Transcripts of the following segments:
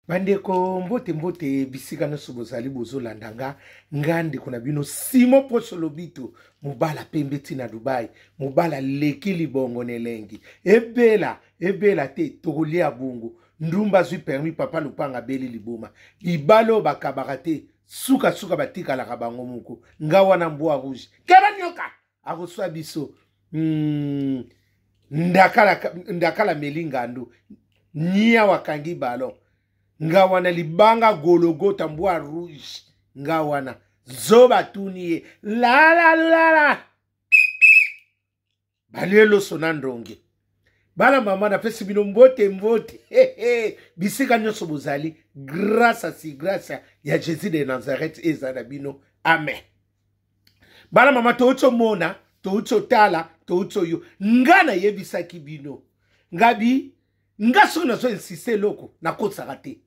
Bandeko mbote mbote bisika noso bozali bozolanda nga ngande kuna bino simo poso lobito mubala pembeti na Dubai mubala leki libongo nelengi ebela te tokolia bungu ndumba zui permis papa lupanga beli liboma libalo bakabaka te suka batika la kabango muko nga wana mbwa rouge keba nyoka akoswa biso ndakala melinga ndu nia wakangi balo nga wana libanga gologota mbwa rouge nga wana zoba tunie la balelo sonandonge bala mama na pesi bino mbote bisika nyoso bozali grâce ya Jésus de Nazareth ezana bino amen bala mama toucho mona toucho tala toucho yo ngana yebisaki bino ngabi ngaso na so insiste loko na kotsaka te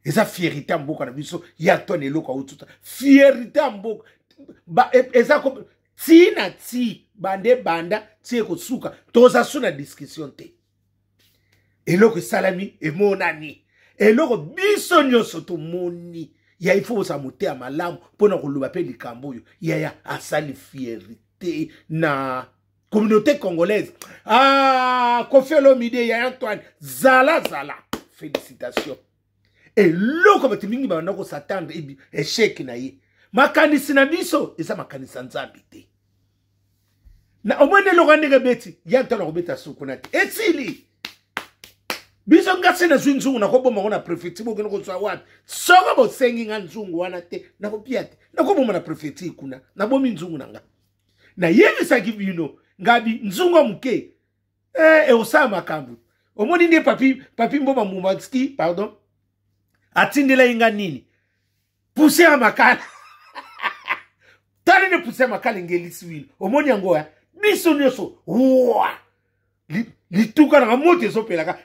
eza fierité mboka na biso ya tone loko ututa fierité mboka eza ko tina ti banda tie ko suka toza suna discussion te eloko salami emonani eloko biso nyoso to moni ya ifo sa motea malamu pona koluba pe likambo yo ya asali fierité na communauté congolaise Koffi Olomide ya Antoine zala félicitations et loko bati mingi bana ko s'attendre échec na ye makanisi na biso eza makanisi nzambi te na omwene loko ndenge beti ya ntana ko beta sukuna etili biso ngase na zwinzungu na ko boma na préfecture bo ko swa wapi soko bo sengi nga nzungu wana te na ko piate na ko boma na préfecture kuna na bomi nzungu nanga na yemi saki bino ngabi nzungu muke osama kambu omoni ndi papi mboma Mumatski pardon atindela inga nini pousser à makala tali ne pousser makala ngelisi wino omoni yango ya biso nyoso wa lituka na moto ezopelaka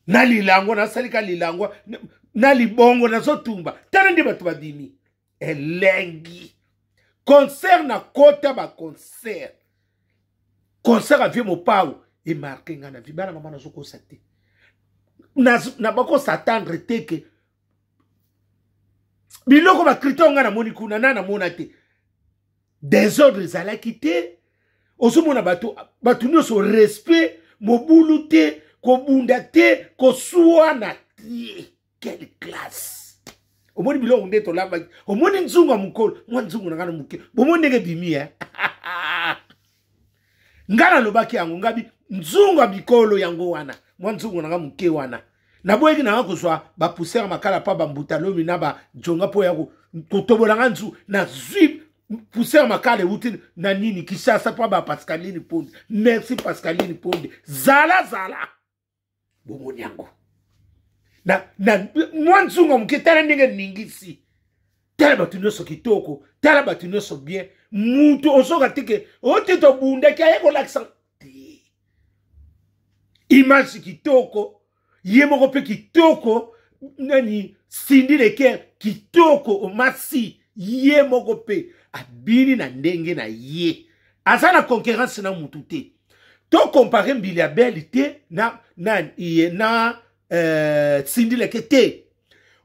na lilango na salika lilango na libongo na zotumba tali ndi batu badimi elengi concert na kota ba concert a vie mo pao e marqué ngana vibana mama na zoko sate na bako s'attendre teke biloko ba krito ngana moni kuna na mona te désordre zala kité osomona batu nyoso respect mobulu te ko bunda te ko suana te quelle classe omoni biloko ndeto lamba omoni nzunga mukolo mwa nzungu na ngana muke bomoni ndenge bimi ngana lobaki yango ngabi nzunga bikolo yango wana mwa nzungu na muke wana na boyeki na kozwa ba pousser makala pa bambuta lomi na ba jonga po yako kotobola nzu na zwi pousser makala uti na nini Kishasa pa ba Pascaline Ponde merci Pascaline Ponde zala bomoni yango na mwa nzunga muke tala ndenge ningisi tala batu nyoso kitoko tala batu nyoso bien mutu osoka tike otito bunda kaya ko l'accent image kitoko yemoko pe kitoko nani Cindy Leker kitoko omasi yemoko pe abini na ndenge na ye azana concurrence na mutu te to comparer mbili ya belite na Cindy Leker te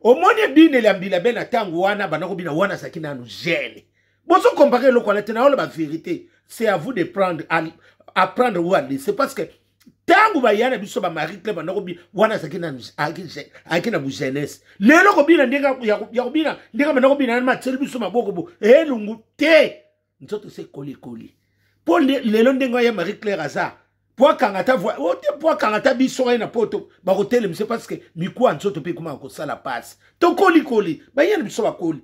omoni bine la mbili ya bel na tango wana banako bina wana sakina no gêne bozo comparer le quoi na la vérité c'est à vous de prendre à prendre ou à laisser parce que tangu ba yana biso ba Marie Claire banako bi wana sakina akina bu jeunesse lelo ko bina ndinga ya ko bina ndinga banako bina ma tseli biso maboko bo lungu te nzoto se koli pour lelo ndinga ya Marie Claire aza pour kangata voix ote pour kangata biso na poto ba hôtel c'est parce que miku nzoto pe kuma ko sala passe to koli ba yana biso ba koli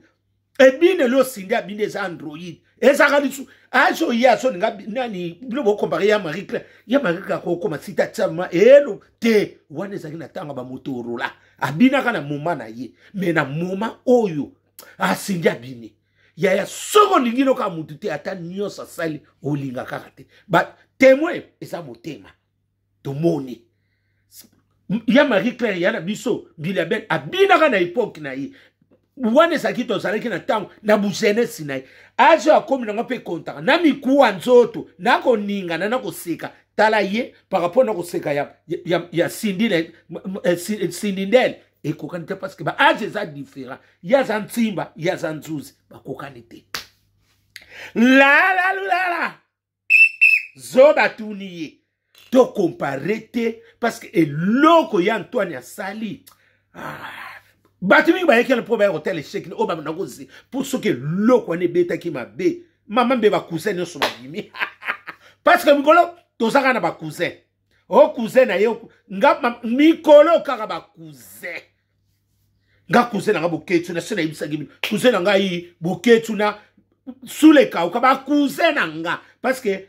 ebine lo sindia bine za Android ezaka lisu aso ya so nani bilo comparer ya Marie Claire ko koma sita tsama elo te wane zakina tanga ba motorola abina kana moma na ye me na moma oyo asindia bine ya soko lingino ka mutu te ata nyosa sali olinga kakate ba témoin esa motema to moni ya Marie Claire ya na biso bilabel abina kana époque na ye wane sakito salaki na tango na bujene sinai ajo akomi na pe konta na mikuwa nzoto na ko ninga na ko seka tala ye par rapport na koseka ya sindindele ekokani te parce que ba age eza différent ya za ntimba ya za nzuzi bakokani te la zo batuni ye to compare te parce que eloko ya Antoine asali bato mingi bayekela mpo bayekotel échec o banakozi pour soki eloko wana ebetaki mabe mama mbe bakousin nyonso babimi parce que mikolo tozaka na bakousin o cousin na ye nga mikolo kaka bakousin nga cousin nanga boketu na se na yebisaki bino cousin na ngai boketu na suleka uka bakousin na nga parce que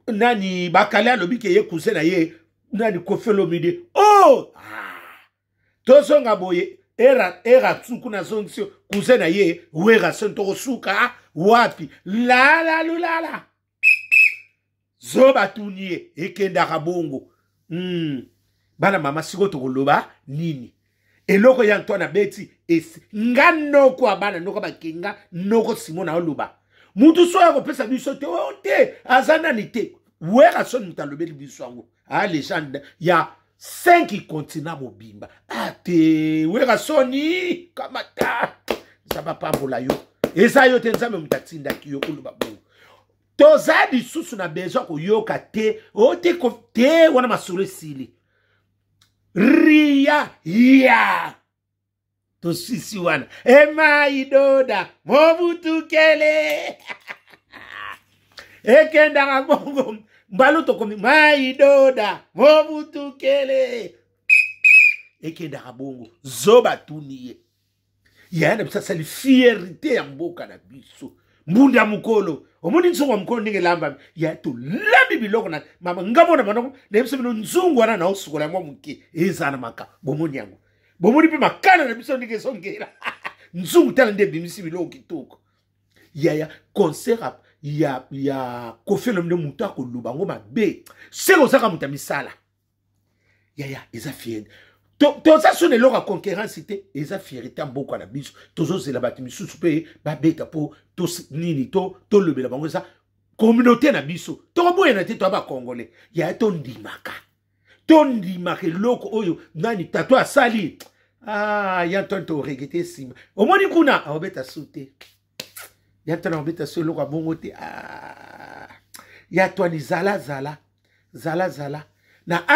nani bakale alobi ke ye cousin na ye nani kofelo midi oh tozonga boye era tsuku na zongisio cousin na ye wera sento suka wapi la zoba tunie ekenda kabongo bana mama siko tokoloba nini eloko ya Antoine beti esi ngano kwa bana noko bakinga noko simona oluba mutu soya ko pesa biso te ote azana ni te wera son mutalobeli biso ango légende ya 5 continents mobimba ate wera soni kamata saba pambola yo eza yo te nzambe mutatinda kiyo oluba bongo toza lisusu na besoin koyoka te ote ko te wana masolo esili ria ya tosisi wana emaidoda mobutukele ekendanga bongo mbalo tokomi maidoda mobutukele ekendanga bongo zoba tuniye yana bisa sali fierté ya mboka na biso mbunda mukolo omoni nzungu mukolo ndenge lamba ya to lambi biloko na mama ngamona manoko na biso bino nzungu wana na osukola mwa muke ezana maka bomoni yango bomoni pe makana na biso ndenge songela nzungu tala nde bimisi biloko kitoko ya concert ya kofelo mde mutu akoluba ngo mabe seko saka muta misala ya eza fiende toza so ne loka concurrence te eza fierté mboka na biso tozozela bato misusu pe babeta po to nini to lobela bango eza communauté na biso tokoboyana te to ba congolais ya to ndimaka eloko oyo nani tato asali ya tonto regete sima omoni kuna obeta sute ya tona obeta so loka bongo te ya to ni zala na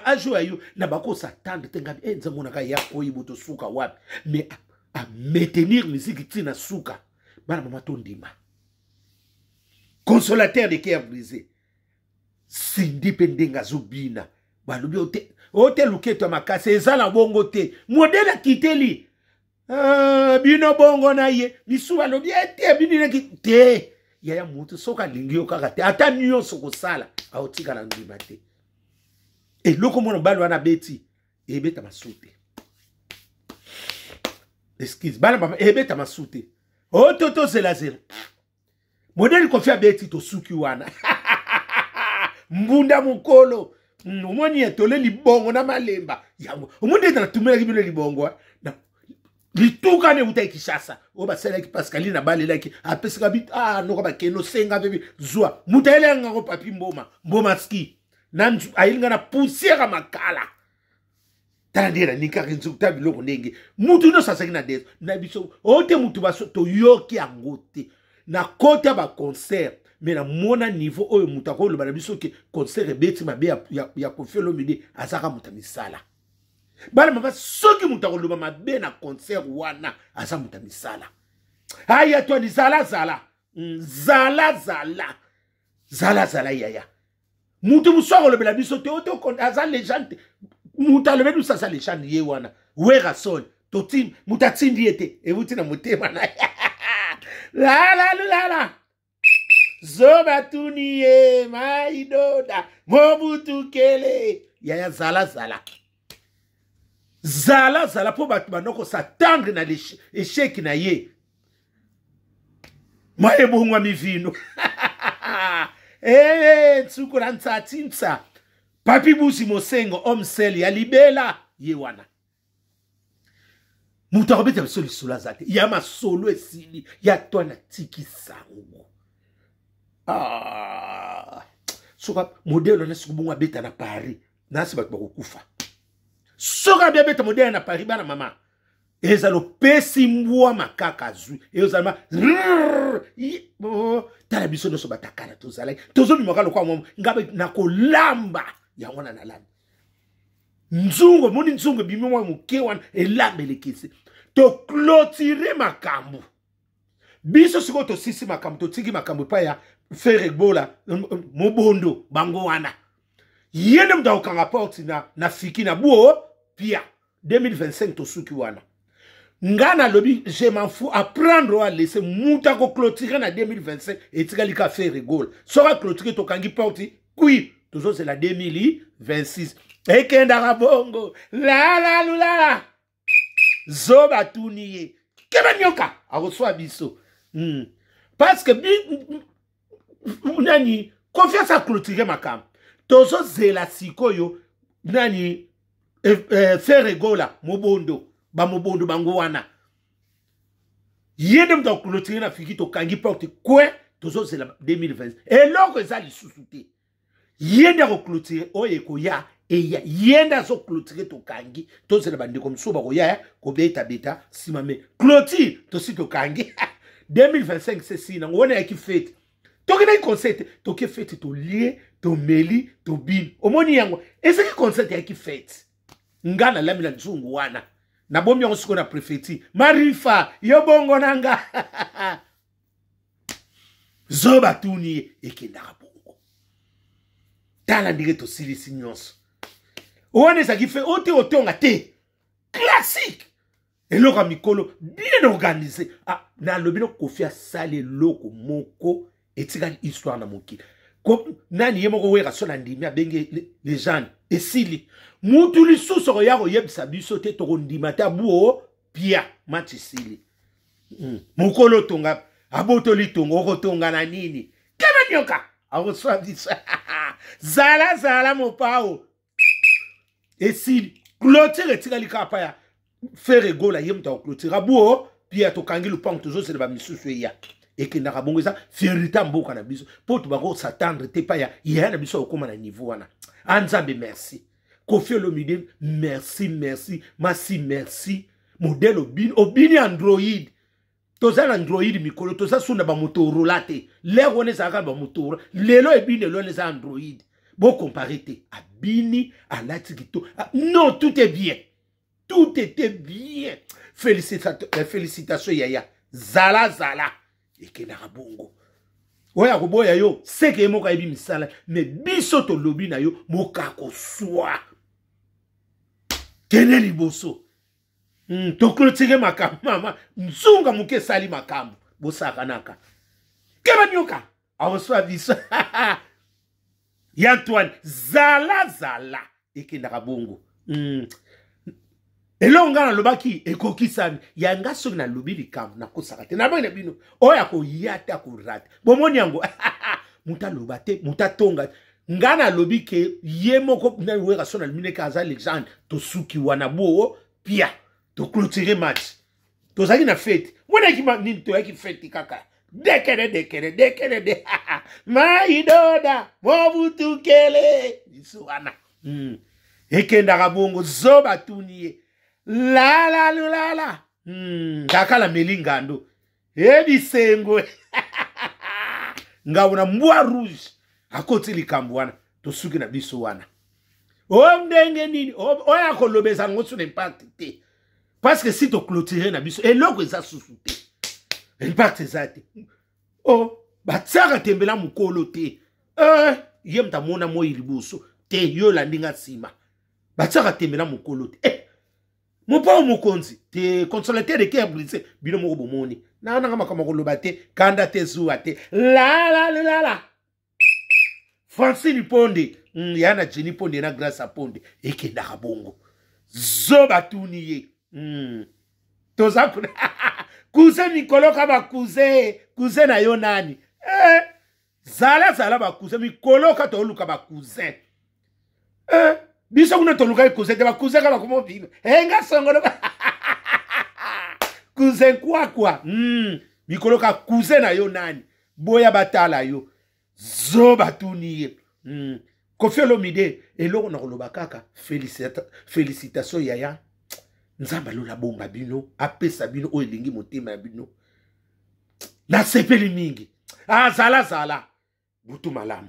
ajo ayo na bako s'attendre tengabi nzango na ya koyi boto suka wapi mais à maintenir musique tina suka bana mama to ndima consolateur de cœur brisé sindi pendenga zobina balobi ote luketo makase ezala bongo te modèle kiteli bino bongo na ye misu balobi ete binine te ya mutu soka lingio kaka te ata nyonso kosala aotika na ndima te eloko mona balo wana beti ebeta masute excuse bana mama ebeta masute ototo zela modeli kofia beti to suki wana mbunda mukolo omoni etole libongo na malemba yango omundi na tumela kibilo libongo na lituka ne uta Kishasa o basela ki Pascaline na balela ki apesika bit noko bakeno senga bebi zwa mutaele ngako papi mboma ski nanju ayilinga na poussière makala tandira nikarinzu tabiloko ndenge mutu no sasaki na deso na biso ote mutu baso to yoki angote na kota ba concert mais na mona niveau oyo mutu akolo bana biso ke concert beti mabe ya kofelo midi azaka mutu misala bana mama soki mutu akolo mabe na concert wana asa mutu misala aya to ni zala yaya mutu musoko lobela biso te oto aza légende mutu alobela biso aza légende ye wana wera son totim mutatindi ete ebuti na motema na la zoba tuni ye maidoda mobutu kele yaya zala po batu banoko s'attendre na échec na ye maye bongwa mivino tsukura ntsatsinsa papi busi mosengo omsel ya libela ye wana mutu akobeta biso lisolo aza te ya masolo esili ya twana tiki sango soka modèle on a subunga beta na Paris na si bato bakokufa soka bia beta modèle na Paris bana mama ezalo pesi mbwa makaka zui ezalma tala biso no so batakana tozala tozo bimaka lokwa mwa ngabe na kolamba ya wana na lamba nzungo moni nzungo bimwa muke wana elambelekisi to clôturer makambo biso siko to sisi makambo to tiki makambo pa ya faire bola mobondo bango wana yene mda okanga porte na fiki na buo pia 2025 to suki wana ngana lobi je m'en fous apprendre à laisser muta ko clôturer na 2025 et tikali ka faire goal sera clôturer to kangi porte oui toujours c'est la 2026 et kenda rabongo la zoba tuniye keba nyoka akosoa biso parce que nani confiance à clôturer makam tozo zela sikoyo nani faire gola mobondo bango wana yende mta clôturer na fiki to kangi porte kwe tozo zela 2020 et loko eza lisusu te yende ko clôturer oye ko ya eya yenda zo clôturer to kangi to zela bandi comme so ba ko ya ko beta simame clôture to si to kangi 2025 c'est si na ngona ya ki fête to kena concert to ki fête to lié to meli to bin omoni yango est-ce que concert ya ki fête ngana lamila nzungu wana na bombi yango siko na préfeti marifa yo bongo nanga zoba tuni ekenda bongo tala ndike to silisi nyonso wana ça qui fait otonga te classique et loko mikolo bien organisé na lobino kofia sale loko moko etika histoire na moki ko nani yemoko wera so na ndimi abenge les gens esili mutu lisusu yako yebisa biso te to ndima ta buo pia matisili mokolo tonga abotoli tongo kotonga na nini keba nyoka akoswa biso zala mopao esili clôture etika likapa ya faire gola yemta clôture buo pia to kangi lupango toujours c'est ba misusu ya ekenda kabongo eza fierité mboka na biso po to bako s'attendre te pa ya na biso okoma na niveau wana anzambe merci Kofi Olomide merci merci modèle obini Android toza Android mikolo toza sunda ba Motorola te l'air on est ba Motorola lelo ebini lelo les Android bon comparé te abini alatikito non tout est bien tout était bien félicitations yaya zala ekena bongo oya koboya yo seke moka ebi misala mais biso to lobi na yo moka ko swa kene liboso to clôturer makambo mama nzunga muke sali makambo bosaka naka keba nyoka awoswa biso Yantoine zala ekena bongo elonga na lobaki ekokisami yanga soki na lobi likambo na kosaka te na bana bino oya ko yata ko rate bomoni yango muta lobate muta tonga ngana lobi ke yemoko na wera sona limine kaza Alexandre to suki wana bo pia to clôturer match to zaki na fête mona ki nini to yaki fête kaka dekere maidoda mobutukele isuana ekenda kabongo zoba tuniye la kakala melingando ebisengo ngabona mbwa rouge akoti likambo wana tosuki na biso wana o ndenge nini oya kolobeza ngosu n'impact te parce que si to clôturer na biso eloko eza susu te impact ezate batsaka tembela mukolo te yemta mona moyi liboso te yo landinga sima batsaka tembela mukolo te mopa mokonzi te consolateur de cœur brisé bino moko bomoni na nga makama koloba te kanda te zuwa te la Francine Ponde yana Jenny Ponde na Grâce à Ponde ekenda kabongo zoba tuniye toza kuna cousin mikolo kaba cousin na yo nani zala ba cousin mikolo ka to luka ba cousin biso kuna to luka cousin te ba cousin kaba komo bino nga songolo cousin quoi mikolo ka cousin na yo nani boya batala yo zoba tuniye Koffi Olomide eloko na koloba kaka félicitations yaya nzamba lola bomba bino apesa bino o elingi motema ya bino na sepeli mingi zala butu malamu